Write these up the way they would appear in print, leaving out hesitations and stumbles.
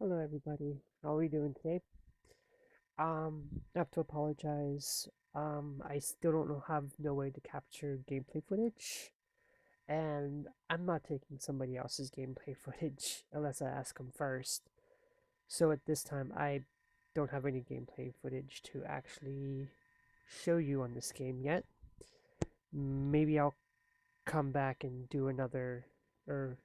Hello everybody, how are we doing today? I have to apologize. I still don't know have no way to capture gameplay footage, and I'm not taking somebody else's gameplay footage unless I ask them first. So at this time, I don't have any gameplay footage to actually show you on this game yet. Maybe I'll come back and do another, or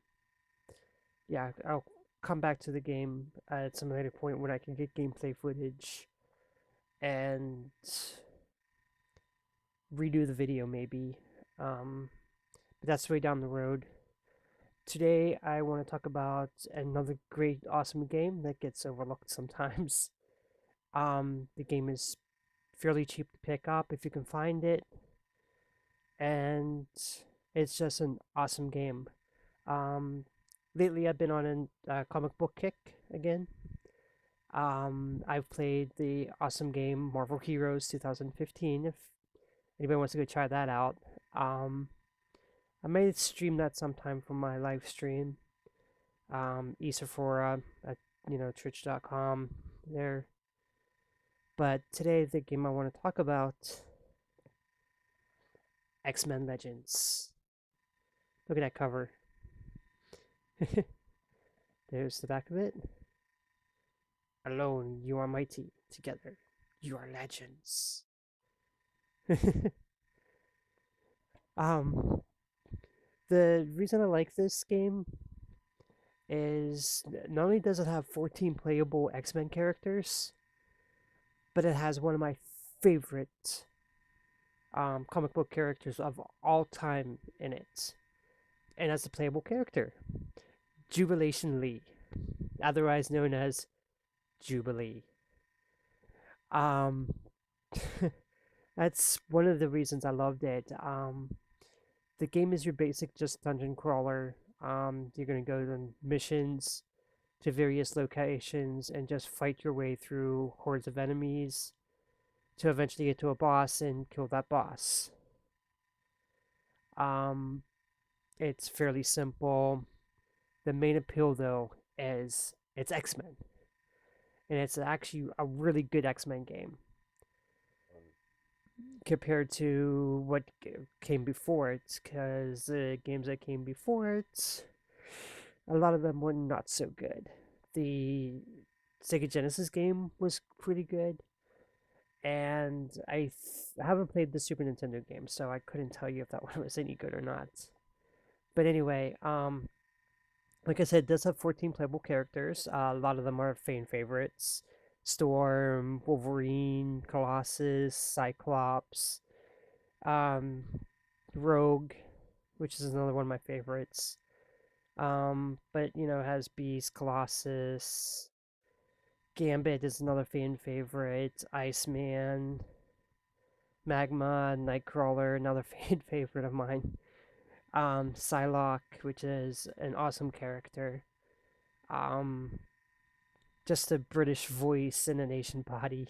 yeah, I'll come back to the game at some later point when I can get gameplay footage and redo the video maybe. But that's way down the road. Today I want to talk about another great, awesome game that gets overlooked sometimes. The game is fairly cheap to pick up if you can find it, and it's just an awesome game. Um, Lately I've been on a comic book kick again. I've played the awesome game Marvel Heroes 2015. If anybody wants to go try that out, I may stream that sometime from my live stream. Esephora at twitch.com there. But today the game I want to talk about, X-Men Legends. Look at that cover. There's the back of it. Alone you are mighty, together you are legends. um, the reason I like this game is not only does it have 14 playable X-Men characters, but it has one of my favorite comic book characters of all time in it. And as a playable character, Jubilation Lee, otherwise known as Jubilee. Um, that's one of the reasons I loved it. The game is your basic just dungeon crawler. You're gonna go on missions to various locations and just fight your way through hordes of enemies to eventually get to a boss and kill that boss. Um, it's fairly simple. The main appeal, though, is it's X Men, and it's actually a really good X Men game compared to what came before it. Because the games that came before it, a lot of them were not so good. The Sega Genesis game was pretty good, and I haven't played the Super Nintendo game, so I couldn't tell you if that one was any good or not. But anyway, like I said, it does have 14 playable characters. A lot of them are fan favorites. Storm, Wolverine, Colossus, Cyclops, um, Rogue, which is another one of my favorites. But it has Beast, Colossus, Gambit is another fan favorite. Iceman, Magma, Nightcrawler, another fan favorite of mine. Psylocke, which is an awesome character. Um, just a British voice in an Asian body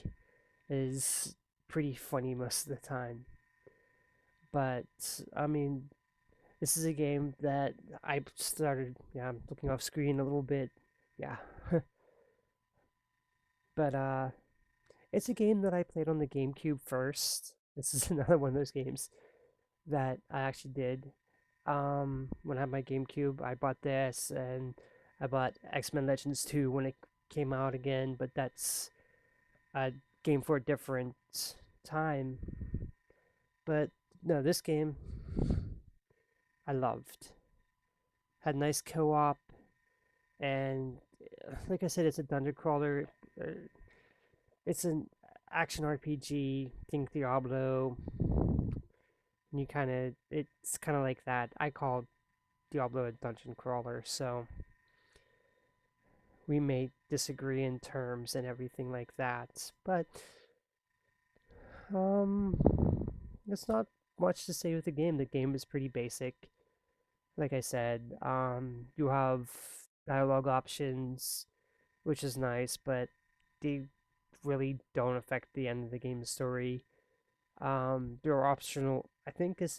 is pretty funny most of the time. But I mean, this is a game that I started. Yeah, I'm looking off screen a little bit. Yeah, but it's a game that I played on the GameCube first. This is another one of those games that I actually did. When I had my GameCube, I bought this, and I bought X-Men Legends 2 when it came out again. But that's a game for a different time. But no, this game I loved. Had nice co-op, and like I said, it's a dungeon crawler. It's an action RPG. Think Diablo. And it's kind of like that. I call Diablo a dungeon crawler, so we may disagree in terms and everything like that. But um, it's not much to say with the game. The game is pretty basic. Like I said, you have dialogue options, which is nice, but they really don't affect the end of the game's story. There are optional. I think it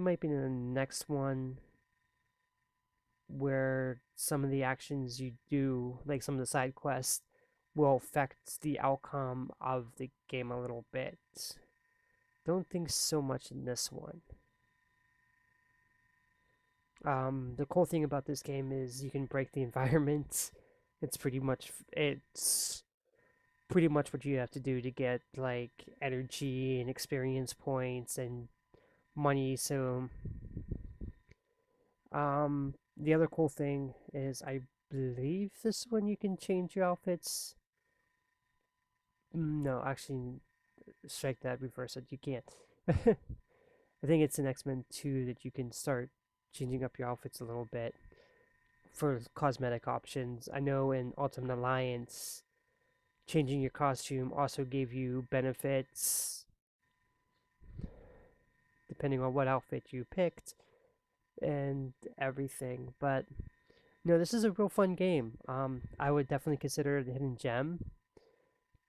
might be the next one. where some of the actions you do, like some of the side quests, will affect the outcome of the game a little bit. Don't think so much in this one. The cool thing about this game is you can break the environment. It's pretty much what you have to do to get like energy and experience points and money. So the other cool thing is I believe this one you can change your outfits. No, actually, strike that, reverse it. You can't. I think it's in X-Men 2 that you can start changing up your outfits a little bit for cosmetic options. I know in Ultimate Alliance, changing your costume also gave you benefits depending on what outfit you picked and everything. But no, this is a real fun game. I would definitely consider it a hidden gem.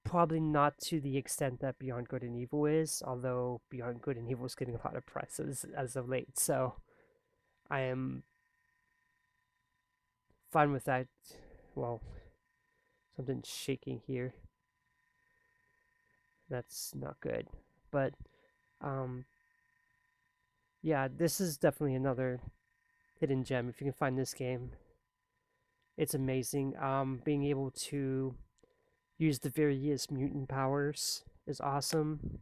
Probably not to the extent that Beyond Good and Evil is, although Beyond Good and Evil is getting a lot of press as of late. So I am fine with that. Well, something's shaking here. That's not good. But um, yeah, this is definitely another hidden gem. If you can find this game, it's amazing. Being able to use the various mutant powers is awesome.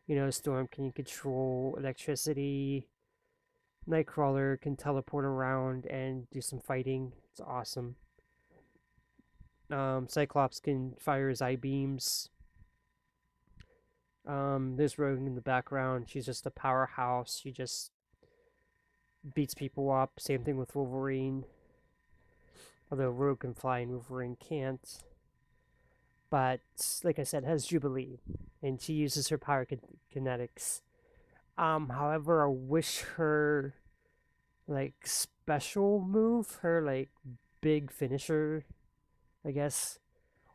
You know, Storm can control electricity. Nightcrawler can teleport around and do some fighting. It's awesome. Cyclops can fire his eye beams. There's Rogue in the background. She's just a powerhouse. She just beats people up. Same thing with Wolverine. Although Rogue can fly and Wolverine can't. But like I said, has Jubilee, and she uses her power kinetics. However, I wish her like special move, her like big finisher, I guess,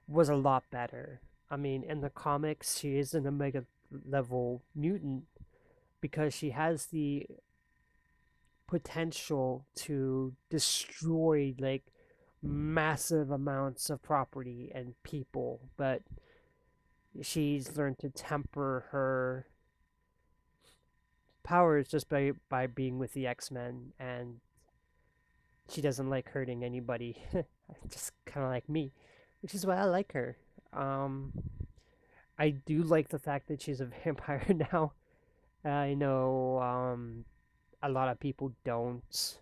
was a lot better. I mean, in the comics, she is an Omega level mutant because she has the potential to destroy like massive amounts of property and people, but she's learned to temper her powers just by being with the X-Men, and she doesn't like hurting anybody. Just kind of like me, which is why I like her. Um, I do like the fact that she's a vampire now. I know a lot of people don't,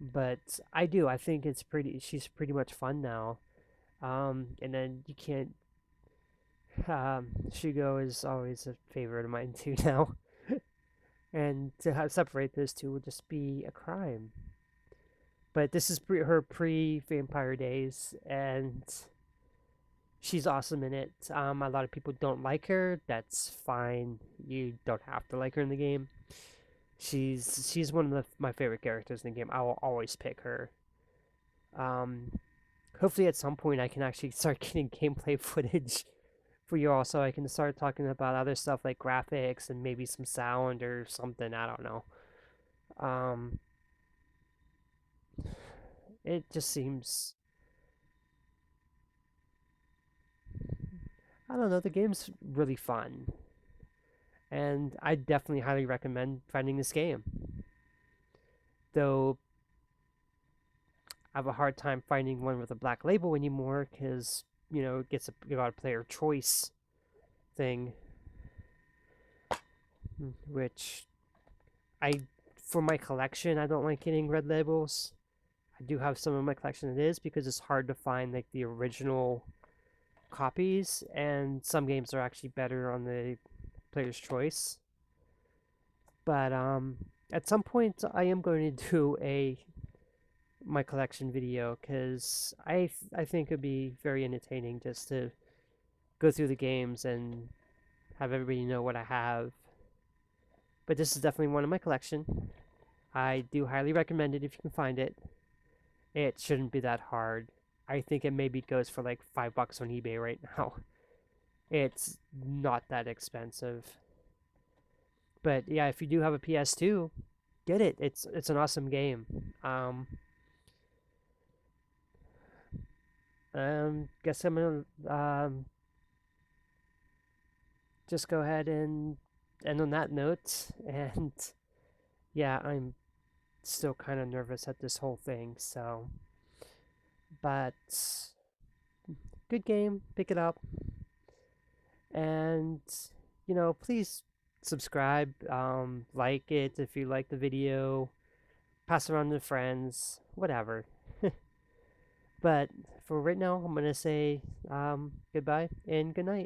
but I do. I think it's pretty. She's pretty much fun now. And then you can't. Shugo is always a favorite of mine too now, and to have separate those two would just be a crime. But this is her pre-vampire days, and she's awesome in it. A lot of people don't like her. That's fine. You don't have to like her in the game. She's one of my favorite characters in the game. I will always pick her. Um, Hopefully at some point I can actually start getting gameplay footage for you all, so I can start talking about other stuff like graphics and maybe some sound or something. I don't know. Um, it just seems, I don't know. The game's really fun, and I definitely highly recommend finding this game. Though I have a hard time finding one with a black label anymore because it gets a lot of player choice thing, which I for my collection I don't like getting red labels. I do have some in my collection that is because it's hard to find like the original copies, and some games are actually better on the player's choice. But at some point I am going to do a my collection video because I think it'd be very entertaining just to go through the games and have everybody know what I have. But this is definitely one in my collection. I do highly recommend it if you can find it. It shouldn't be that hard. I think it maybe goes for like $5 on eBay right now. It's not that expensive. But yeah, if you do have a PS2, get it. It's an awesome game. Guess I'm gonna just go ahead and end on that note. And yeah, I'm still kind of nervous at this whole thing. So, but good game. Pick it up, and please subscribe. Like it if you like the video. Pass it around to friends. Whatever. But for right now, I'm gonna say goodbye and good night.